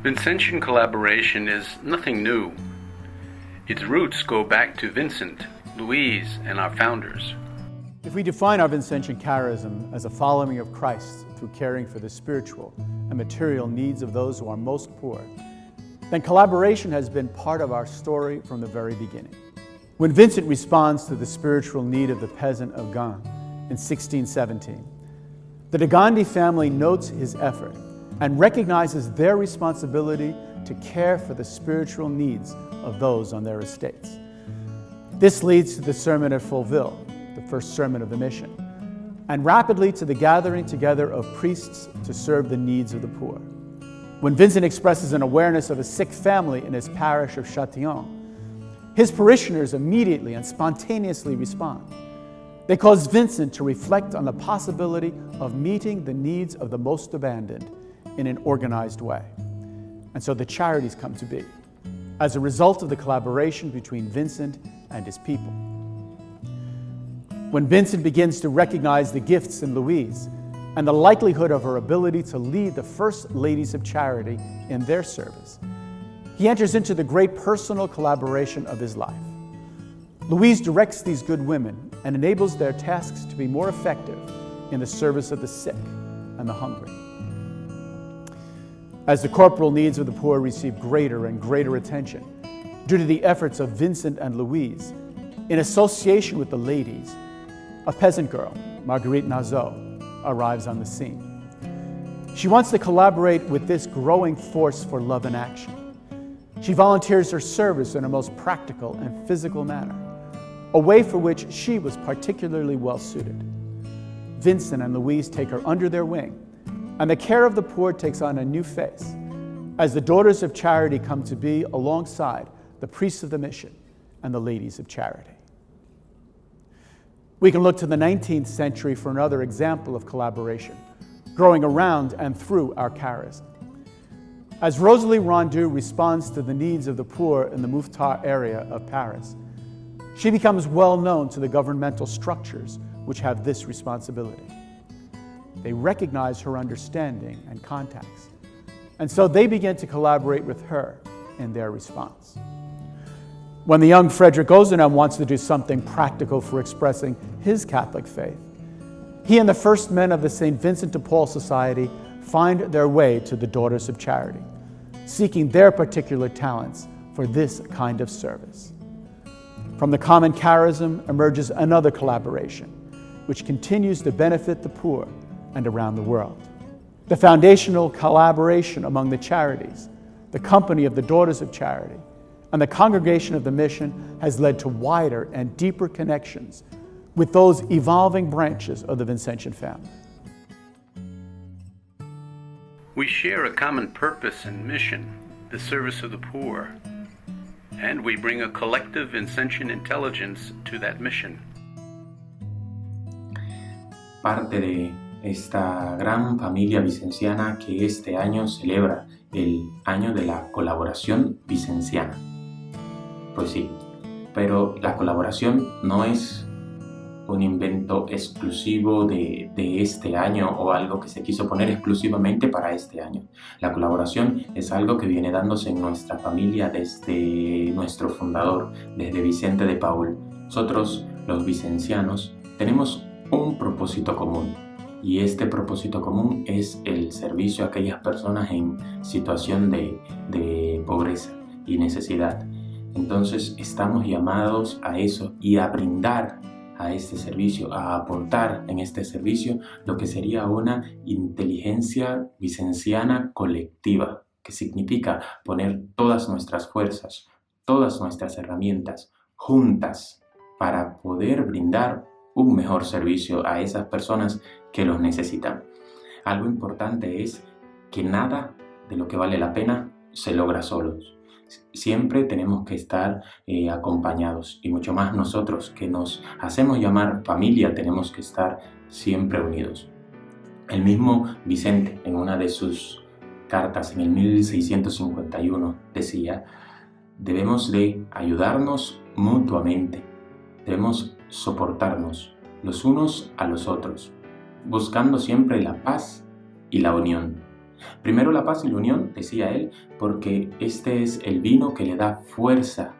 Vincentian Collaboration is nothing new. Its roots go back to Vincent, Louise, and our founders. If we define our Vincentian charism as a following of Christ through caring for the spiritual and material needs of those who are most poor, then collaboration has been part of our story from the very beginning. When Vincent responds to the spiritual need of the peasant of Gand in 1617, the de Gondi family notes his effort and recognizes their responsibility to care for the spiritual needs of those on their estates. This leads to the sermon at Fulville, the first sermon of the mission, and rapidly to the gathering together of priests to serve the needs of the poor. When Vincent expresses an awareness of a sick family in his parish of Châtillon, his parishioners immediately and spontaneously respond. They cause Vincent to reflect on the possibility of meeting the needs of the most abandoned in an organized way. And so the charities come to be, as a result of the collaboration between Vincent and his people. When Vincent begins to recognize the gifts in Louise and the likelihood of her ability to lead the first ladies of charity in their service, he enters into the great personal collaboration of his life. Louise directs these good women and enables their tasks to be more effective in the service of the sick and the hungry. As the corporal needs of the poor receive greater and greater attention due to the efforts of Vincent and Louise, in association with the ladies, a peasant girl, Marguerite Nazeau, arrives on the scene. She wants to collaborate with this growing force for love and action. She volunteers her service in a most practical and physical manner, a way for which she was particularly well suited. Vincent and Louise take her under their wing, and the care of the poor takes on a new face as the Daughters of Charity come to be alongside the priests of the mission and the ladies of charity. We can look to the 19th century for another example of collaboration, growing around and through our charism. As Rosalie Rondeau responds to the needs of the poor in the Mouffetard area of Paris, she becomes well known to the governmental structures which have this responsibility. They recognize her understanding and contacts, and so they begin to collaborate with her in their response. When the young Frederick Ozanam wants to do something practical for expressing his Catholic faith, he and the first men of the St. Vincent de Paul Society find their way to the Daughters of Charity, seeking their particular talents for this kind of service. From the common charism emerges another collaboration, which continues to benefit the poor and around the world. The foundational collaboration among the charities, the Company of the Daughters of Charity, and the Congregation of the Mission has led to wider and deeper connections with those evolving branches of the Vincentian family. We share a common purpose and mission, the service of the poor, and we bring a collective Vincentian intelligence to that mission. Parte de esta gran familia vicenciana que este año celebra el año de la colaboración vicenciana. Pues sí, pero la colaboración no es un invento exclusivo de este año o algo que se quiso poner exclusivamente para este año. La colaboración es algo que viene dándose en nuestra familia desde nuestro fundador, desde Vicente de Paul. Nosotros, los vicencianos, tenemos un propósito común. Y este propósito común es el servicio a aquellas personas en situación de pobreza y necesidad. Entonces estamos llamados a eso y a brindar a este servicio, a aportar en este servicio lo que sería una inteligencia vicenciana colectiva, que significa poner todas nuestras fuerzas, todas nuestras herramientas juntas para poder brindar un mejor servicio a esas personas que los necesitan. Algo importante es que nada de lo que vale la pena se logra solos. Siempre tenemos que estar acompañados, y mucho más nosotros que nos hacemos llamar familia tenemos que estar siempre unidos. El mismo Vicente, en una de sus cartas en el 1651, decía: debemos de ayudarnos mutuamente, debemos soportarnos los unos a los otros, buscando siempre la paz y la unión. Primero la paz y la unión, decía él, porque este es el vino que le da fuerza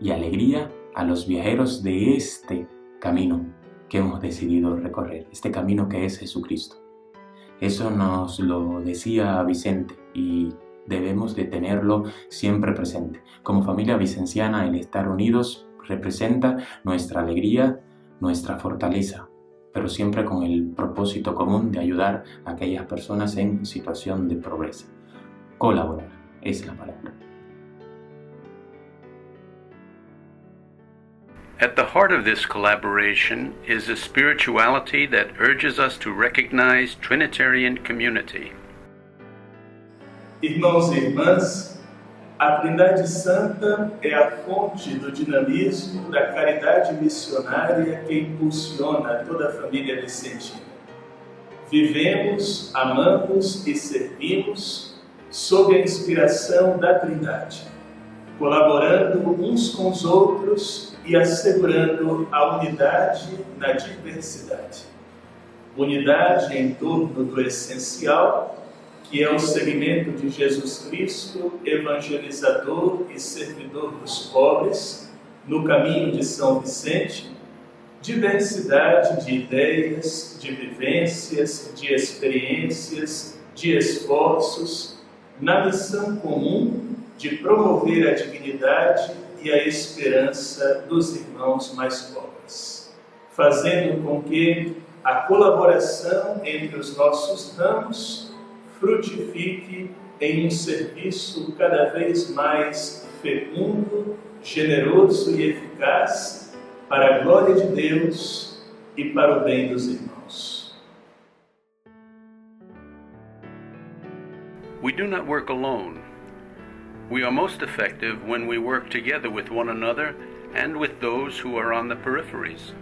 y alegría a los viajeros de este camino que hemos decidido recorrer, este camino que es Jesucristo. Eso nos lo decía Vicente y debemos de tenerlo siempre presente. Como familia vicenciana, el estar unidos representa nuestra alegría, nuestra fortaleza, pero siempre con el propósito común de ayudar a aquellas personas en situación de pobreza. Colaborar es la palabra. At the heart of this collaboration is a spirituality that urges us to recognize Trinitarian community. Irmãos e irmãs, a Trindade Santa é a fonte do dinamismo da caridade missionária que impulsiona toda a família vicentina. Vivemos, amamos e servimos sob a inspiração da Trindade, colaborando uns com os outros e assegurando a unidade na diversidade. Unidade em torno do essencial, que é o seguimento de Jesus Cristo, evangelizador e servidor dos pobres, no caminho de São Vicente, diversidade de ideias, de vivências, de experiências, de esforços, na missão comum de promover a dignidade e a esperança dos irmãos mais pobres, fazendo com que a colaboração entre os nossos ramos frutifique em um serviço cada vez mais fecundo, generoso e eficaz para a glória de Deus e para o bem dos irmãos. We do not work alone. We are most effective when we work together with one another and with those who are on the peripheries.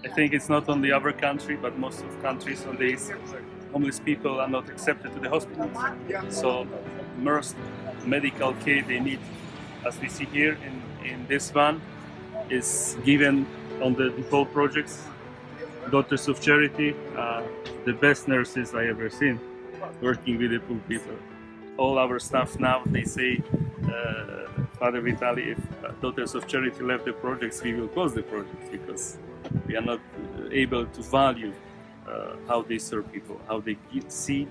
I think it's not only our country, but most of countries nowadays, homeless people are not accepted to the hospitals. So most medical care they need, as we see here in this van, is given on the DePaul projects. Daughters of Charity, the best nurses I ever seen working with the poor people. All our staff now, they say, Father Vitali, if Daughters of Charity left the projects, we will close the projects because we are not able to value how they serve people, how they see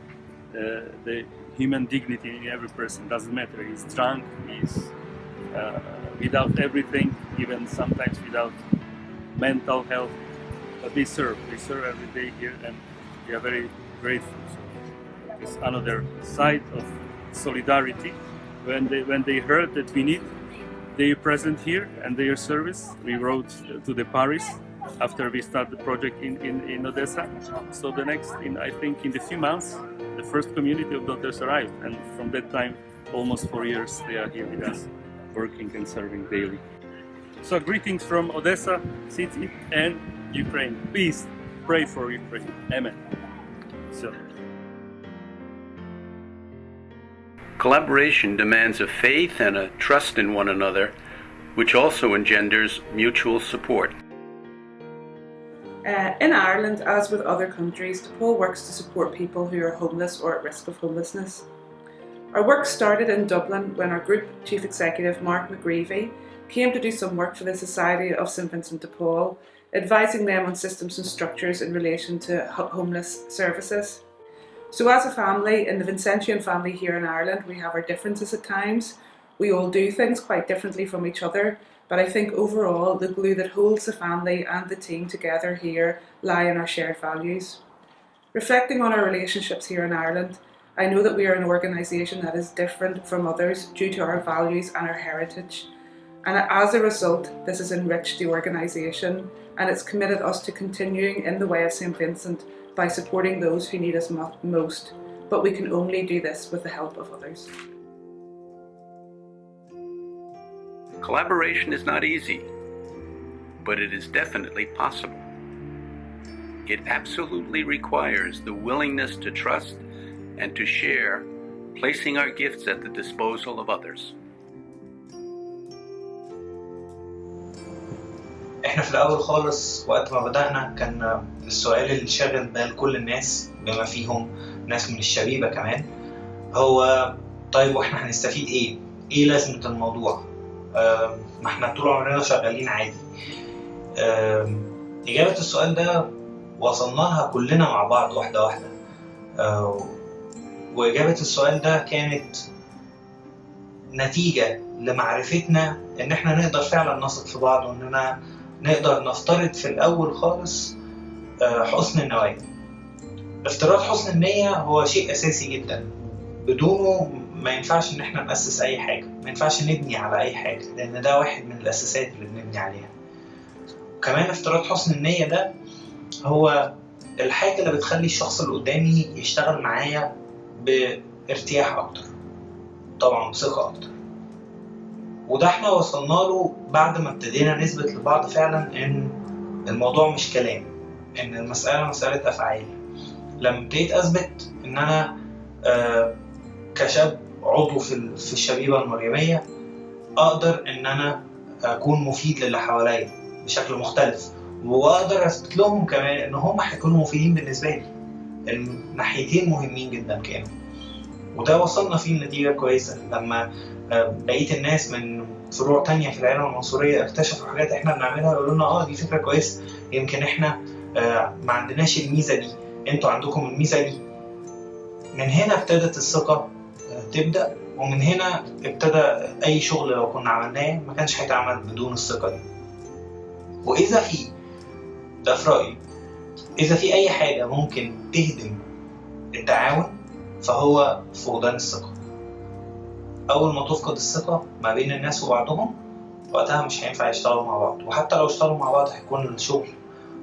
the human dignity in every person. Doesn't matter, he's drunk, he's without everything, even sometimes without mental health, but they serve every day here, and we are very grateful. So it's another side of solidarity. When they heard that we need their presence here and their service, we wrote to the parish after we start the project in Odessa. So the next, I think in the few months, the first community of daughters arrived, and from that time, almost 4 years, they are here with us, working and serving daily. So greetings from Odessa city and Ukraine. Please pray for Ukraine. Amen. So. Collaboration demands a faith and a trust in one another, which also engenders mutual support. In Ireland, as with other countries, DePaul works to support people who are homeless or at risk of homelessness. Our work started in Dublin when our group chief executive, Mark McGreevy, came to do some work for the Society of St Vincent de Paul, advising them on systems and structures in relation to homeless services. So as a family, in the Vincentian family here in Ireland, we have our differences at times. We all do things quite differently from each other, but I think overall the glue that holds the family and the team together here lie in our shared values. Reflecting on our relationships here in Ireland, I know that we are an organisation that is different from others due to our values and our heritage. And as a result, this has enriched the organisation, and it's committed us to continuing in the way of St Vincent by supporting those who need us most, but we can only do this with the help of others. Collaboration is not easy, but it is definitely possible. It absolutely requires the willingness to trust and to share, placing our gifts at the disposal of others. احنا في الأول خالص وقت ما بدأنا كان السؤال اللي شاغل بال كل الناس بما فيهم ناس من الشبيبة كمان هو طيب واحنا هنستفيد ايه؟ ايه لازمة الموضوع؟ ما احنا طول عمرنا شغالين عادي. إجابة السؤال ده وصلنا لها كلنا مع بعض واحدة واحدة. وإجابة السؤال ده كانت نتيجة لمعرفتنا إن إحنا نقدر فعلا نثق في بعض وإننا نقدر نفترض في الأول خالص حسن النوايا. افتراض حسن النية هو شيء أساسي جدا، بدونه ما ينفعش إن إحنا نأسس أي حاجة، ما ينفعش نبني على أي حاجة، لأن ده واحد من الأساسات اللي بنبني عليها. وكمان افتراض حسن النية ده هو الحاجة اللي بتخلي الشخص اللي قدامي يشتغل معايا بارتياح أكتر، طبعا بثقة أكتر. وده احنا وصلنا له بعد ما ابتدينا نثبت لبعض فعلا إن الموضوع مش كلام، إن المسألة مسألة أفعال. لما ابتديت أثبت إن أنا كشاب عضو في الشبيبة المريمية أقدر إن أنا أكون مفيد للي حواليا بشكل مختلف، وأقدر أثبت لهم كمان إن هم هيكونوا مفيدين بالنسبة لي. الناحيتين مهمين جدا كانوا، وده وصلنا فيه لنتيجة كويسة لما بقية الناس من فروع تانية في العيلة المنصورية اكتشفوا حاجات احنا بنعملها ويقولوا لنا دي فكرة كويسة، يمكن احنا ما عندناش الميزة دي، انتوا عندكم الميزة دي. من هنا ابتدت الثقة تبدأ، ومن هنا ابتدى أي شغل لو كنا عملناه ما كانش هيتعمل بدون الثقة دي. وإذا في ده في رأيي، إذا في أي حاجة ممكن تهدم التعاون فهو فقدان الثقة. أول ما تفقد الثقة ما بين الناس وبعضهم وقتها مش هينفع يشتغلوا مع بعض، وحتى لو اشتغلوا مع بعض هيكون الشغل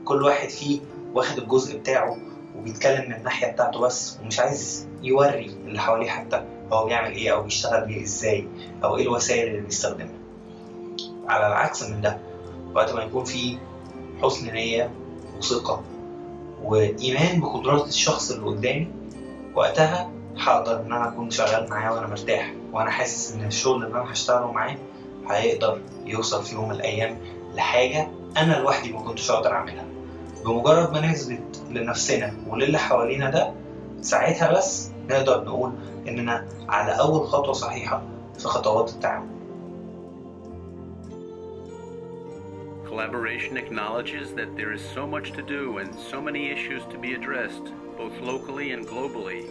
كل واحد فيه واخد الجزء بتاعه وبيتكلم من الناحية بتاعته بس، ومش عايز يوري اللي حواليه حتى هو بيعمل ايه او بيشتغل بيه ازاي او ايه الوسائل اللي بيستخدمها. على العكس من ده، وقت ما يكون فيه حسن نية وثقة وإيمان بقدرات الشخص اللي قدامي، وقتها هقدر إن أنا أكون شغال معاه وأنا مرتاح، وأنا حاسس إن الشغل اللي أنا هشتغله معاه هيقدر يوصل في يوم من الأيام لحاجة أنا لوحدي ما كنتش أقدر أعملها. بمجرد ما نثبت لنفسنا وللي حوالينا ده، ساعتها بس نقدر نقول إننا على أول خطوة صحيحة في خطوات التعاون. Collaboration acknowledges that there is so much to do and so many issues to be addressed, both locally and globally,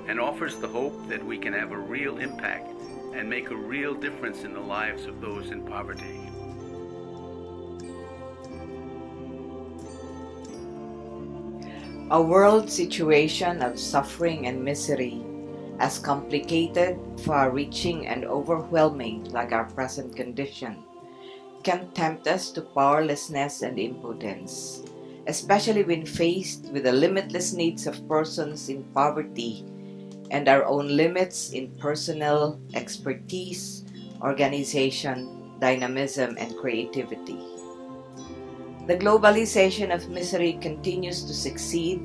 and offers the hope that we can have a real impact and make a real difference in the lives of those in poverty. A world situation of suffering and misery, as complicated, far-reaching, and overwhelming like our present condition, can tempt us to powerlessness and impotence, especially when faced with the limitless needs of persons in poverty and our own limits in personal expertise, organization, dynamism, and creativity. The globalization of misery continues to succeed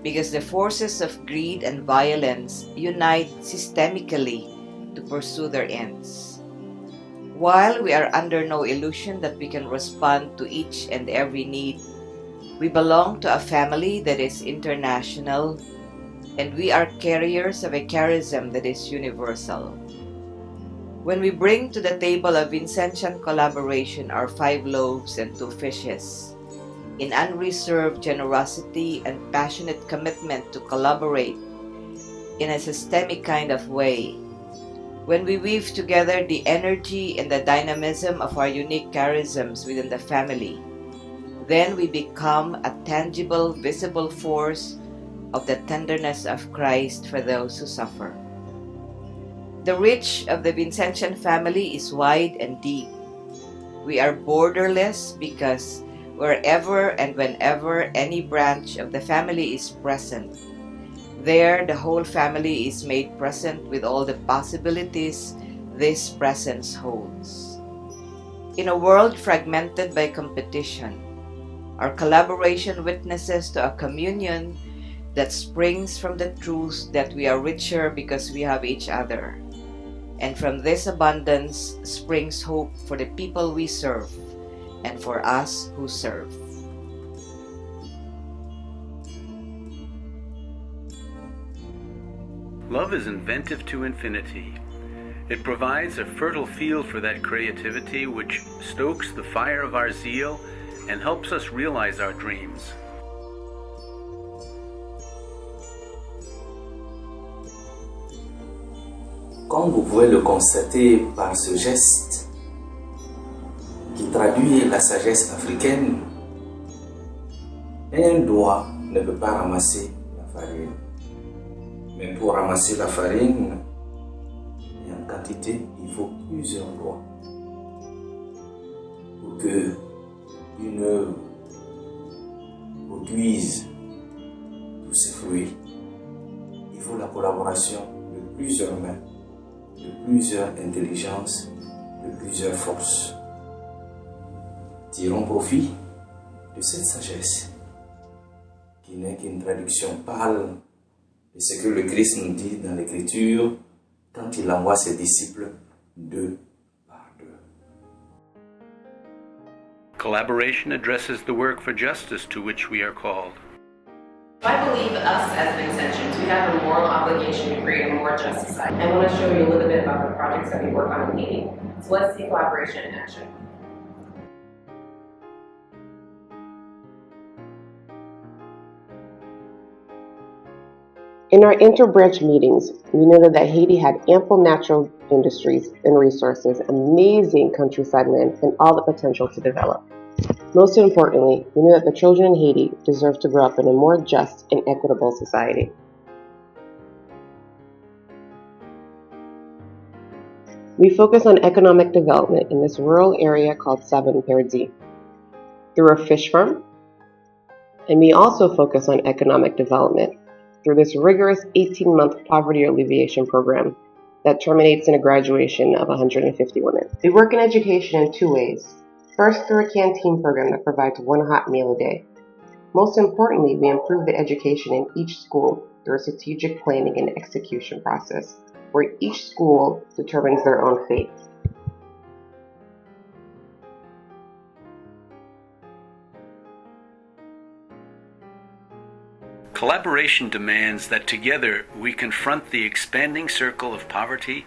because the forces of greed and violence unite systemically to pursue their ends. While we are under no illusion that we can respond to each and every need, we belong to a family that is international, and we are carriers of a charism that is universal. When we bring to the table of Vincentian Collaboration our 5 loaves and 2 fishes, in unreserved generosity and passionate commitment to collaborate in a systemic kind of way, when we weave together the energy and the dynamism of our unique charisms within the family, then we become a tangible, visible force of the tenderness of Christ for those who suffer. The reach of the Vincentian family is wide and deep. We are borderless because wherever and whenever any branch of the family is present, there the whole family is made present with all the possibilities this presence holds. In a world fragmented by competition, our collaboration witnesses to a communion that springs from the truth that we are richer because we have each other. And from this abundance springs hope for the people we serve, and for us who serve. Love is inventive to infinity. It provides a fertile field for that creativity which stokes the fire of our zeal and helps us realize our dreams. Comme vous pouvez le constater par ce geste qui traduit la sagesse africaine, un doigt ne peut pas ramasser la farine. Mais pour ramasser la farine, et en quantité, il faut plusieurs doigts. Pour que une œuvre produise tous ces fruits, il faut la collaboration de plusieurs mains, de plusieurs intelligences, de plusieurs forces. Tirons profit de cette sagesse qui n'est qu'une traduction pâle de ce que le Christ nous dit dans l'Écriture quand il envoie ses disciples deux par deux. Collaboration addresses the work for justice to which we are called. I believe us as Vincentians, we have a moral obligation to create a more just society. I want to show you a little bit about the projects that we work on in Haiti. So let's see collaboration in action. In our inter-branch meetings, we noted that Haiti had ample natural industries and resources, amazing countryside land, and all the potential to develop. Most importantly, we knew that the children in Haiti deserve to grow up in a more just and equitable society. We focus on economic development in this rural area called Sabin-Perdi through a fish farm, and we also focus on economic development through this rigorous 18-month poverty alleviation program that terminates in a graduation of 150 women. We work in education in two ways. First, through a canteen program that provides one hot meal a day. Most importantly, we improve the education in each school through a strategic planning and execution process, where each school determines their own fate. Collaboration demands that together we confront the expanding circle of poverty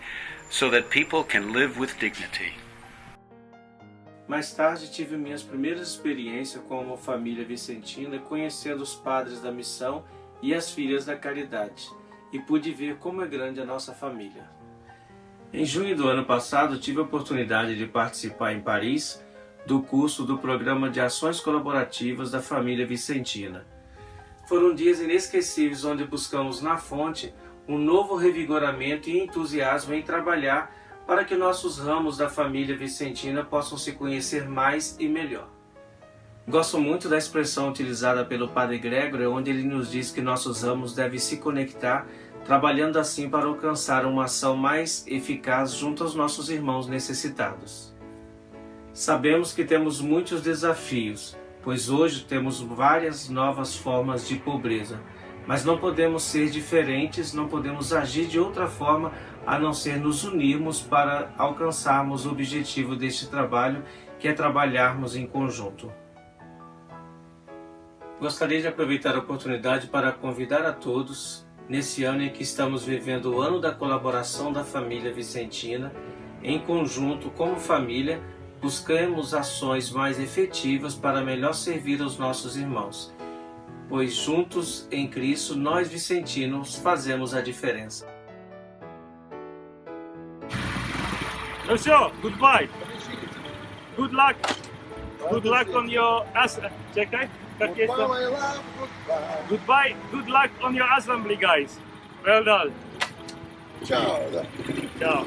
so that people can live with dignity. Mais tarde tive minhas primeiras experiências como família vicentina, conhecendo os padres da missão e as filhas da caridade, e pude ver como é grande a nossa família. Em junho do ano passado, tive a oportunidade de participar em Paris do curso do Programa de Ações Colaborativas da Família Vicentina. Foram dias inesquecíveis onde buscamos na fonte um novo revigoramento e entusiasmo em trabalhar para que nossos ramos da família vicentina possam se conhecer mais e melhor. Gosto muito da expressão utilizada pelo Padre Gregory, onde ele nos diz que nossos ramos devem se conectar, trabalhando assim para alcançar uma ação mais eficaz junto aos nossos irmãos necessitados. Sabemos que temos muitos desafios, pois hoje temos várias novas formas de pobreza, mas não podemos ser diferentes, não podemos agir de outra forma a não ser nos unirmos para alcançarmos o objetivo deste trabalho, que é trabalharmos em conjunto. Gostaria de aproveitar a oportunidade para convidar a todos, nesse ano em que estamos vivendo o ano da colaboração da família vicentina, em conjunto, como família, buscamos ações mais efetivas para melhor servir aos nossos irmãos, pois juntos em Cristo nós vicentinos fazemos a diferença. Lucio, goodbye. Good luck. Good luck on your czekaj. Goodbye. Good luck on your assembly, guys. Well done. Ciao. Ciao.